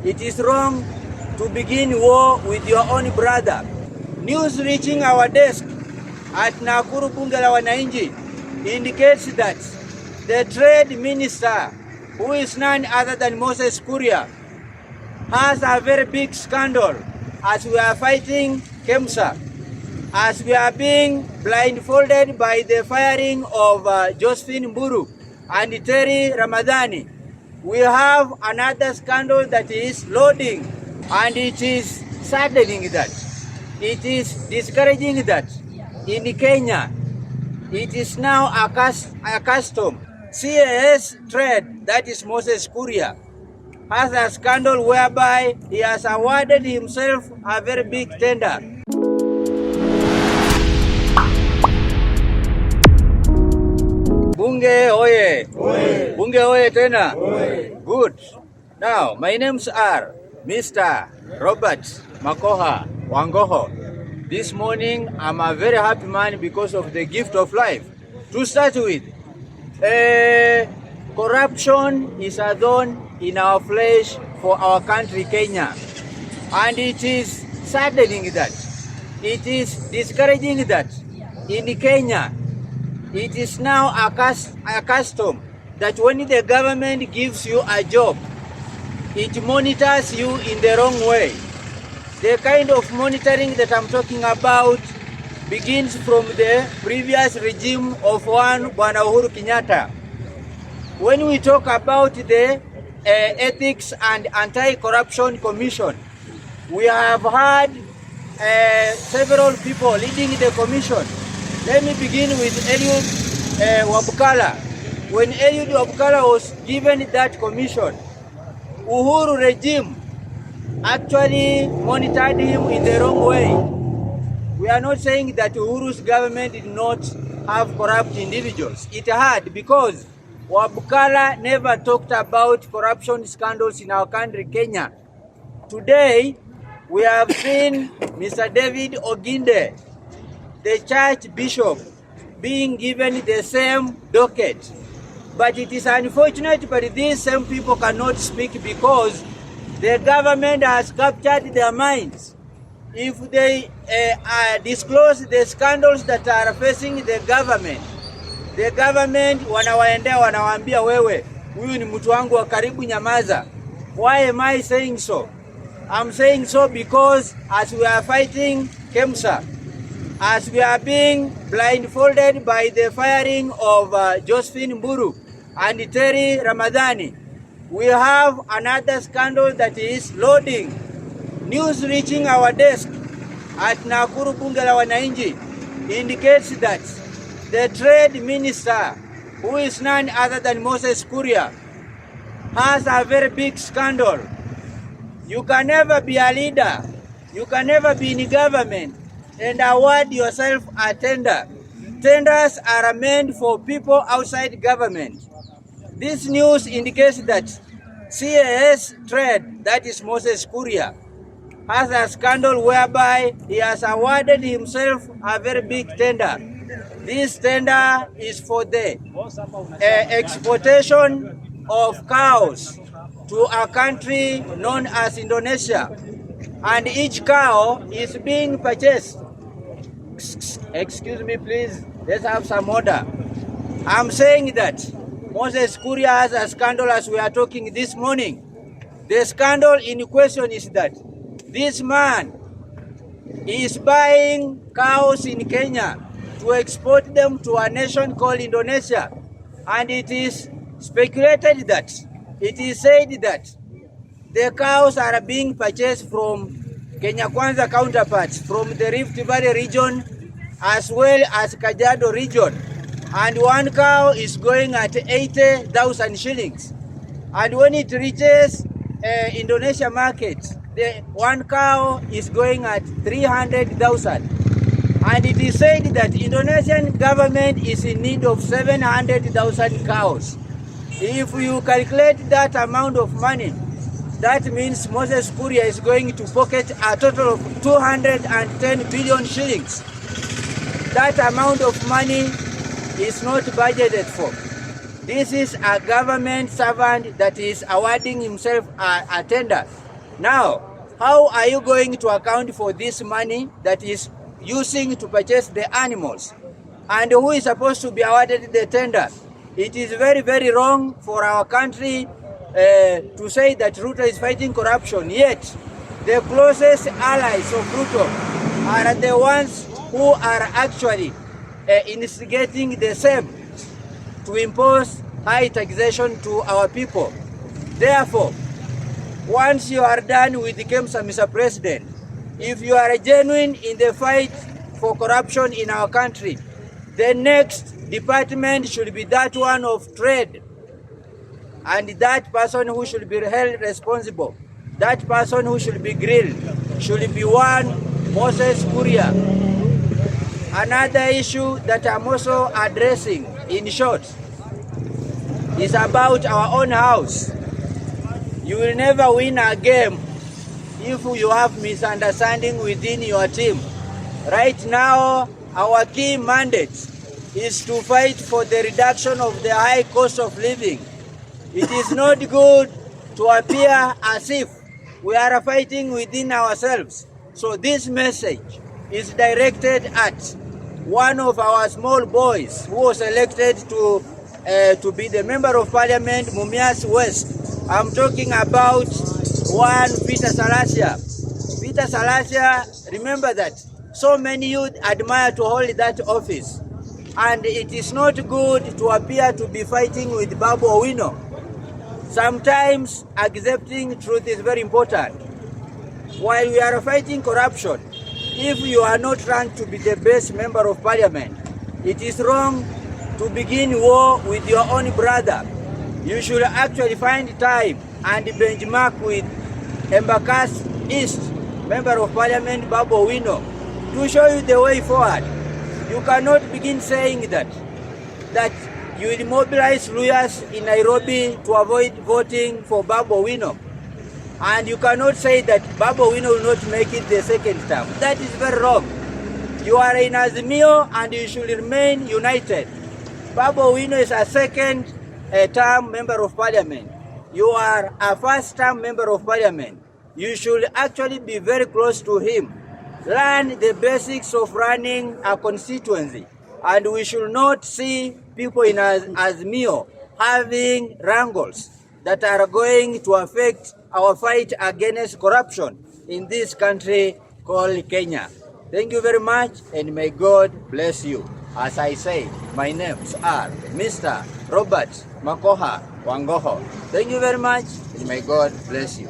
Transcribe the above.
It is wrong to begin war with your own brother. News reaching our desk at Nakuru Bunge la Mwananchi indicates that the trade minister, who is none other than Moses Kuria, has a very big scandal as we are fighting KEMSA, as we are being blindfolded by the firing of Josephine Mburu and Terry Ramadhani. We have another scandal that is loading, and it is saddening that, it is discouraging that in Kenya, it is now a custom. CAS trade, that is Moses Kuria, has a scandal whereby he has awarded himself a very big tender. Bunge oye! Oye! Bunge oye tena! Oye! Good. Now, my names are Mr. Robert Makoha Wangoho. This morning, I'm a very happy man because of the gift of life. To start with, corruption is a thorn in our flesh for our country, Kenya. And it is saddening that, it is discouraging that in Kenya, it is now a custom that when the government gives you a job, it monitors you in the wrong way. The kind of monitoring that I'm talking about begins from the previous regime of one Bwana Uhuru Kenyatta. When we talk about the Ethics and Anti-Corruption Commission, we have had several people leading the commission. Let me begin with Eliud Wabukala. When Eliud Wabukala was given that commission, Uhuru regime actually monitored him in the wrong way. We are not saying that Uhuru's government did not have corrupt individuals. It had, because Wabukala never talked about corruption scandals in our country, Kenya. Today, we have seen Mr. David Oginde, the church bishop, being given the same docket. But it is unfortunate, but these same people cannot speak because the government has captured their minds. If they disclose the scandals that are facing the government wanawaendea wanawaambia, wewe, huyu ni mtu wangu wa karibu, nyamaza. Why am I saying so? I'm saying so because as we are fighting KEMSA, as we are being blindfolded by the firing of Josephine Mburu and Terry Ramadhani, we have another scandal that is loading. News reaching our desk at Nakuru Bunge la Mwananchi indicates that the trade minister, who is none other than Moses Kuria, has a very big scandal. You can never be a leader, you can never be in government and award yourself a tender. Tenders are meant for people outside government. This news indicates that CAS trade, that is Moses Kuria, has a scandal whereby he has awarded himself a very big tender. This tender is for the exportation of cows to a country known as Indonesia. And each cow is being purchased. Excuse me, please. Let's have some order. I'm saying that Moses Kuria has a scandal as we are talking this morning. The scandal in question is that this man is buying cows in Kenya to export them to a nation called Indonesia. And it is speculated that, it is said that the cows are being purchased from Kenya Kwanza counterparts from the Rift Valley region as well as Kajiado region. And one cow is going at 80,000 shillings. And when it reaches Indonesia market, the one cow is going at 300,000. And it is said that Indonesian government is in need of 700,000 cows. If you calculate that amount of money, that means Moses Kuria is going to pocket a total of 210 billion shillings. That amount of money is not budgeted for. This is a government servant that is awarding himself a tender. Now, how are you going to account for this money that is using to purchase the animals? And who is supposed to be awarded the tender? It is very, very wrong for our country to say that Ruto is fighting corruption, yet the closest allies of Ruto are the ones who are actually instigating the same to impose high taxation to our people. Therefore, once you are done with the KEMSA, Mr. President, if you are genuine in the fight for corruption in our country, the next department should be that one of trade. And that person who should be held responsible, that person who should be grilled, should be one Moses Kuria. Another issue that I'm also addressing in short is about our own house. You will never win a game if you have misunderstanding within your team. Right now, our key mandate is to fight for the reduction of the high cost of living. It is not good to appear as if we are fighting within ourselves. So this message is directed at one of our small boys who was elected to be the member of parliament, Mumias West. I'm talking about one Peter Salasya. Peter Salasya, remember that so many youth admire to hold that office. And it is not good to appear to be fighting with Babu Owino. Sometimes accepting truth is very important. While we are fighting corruption, if you are not ranked to be the best member of parliament, it is wrong to begin war with your own brother. You should actually find time and benchmark with Embakas East, member of parliament Babu Owino, to show you the way forward. You cannot begin saying that you will mobilize lawyers in Nairobi to avoid voting for Babu Owino. And you cannot say that Babu Owino will not make it the second term. That is very wrong. You are in Azimio and you should remain united. Babu Owino is a second term member of parliament. You are a first term member of parliament. You should actually be very close to him. Learn the basics of running a constituency. And we should not see people in Azimio having wrangles that are going to affect our fight against corruption in this country called Kenya. Thank you very much, and may God bless you. As I say, my names are Mr. Robert Makoha Wangoho. Thank you very much, and may God bless you.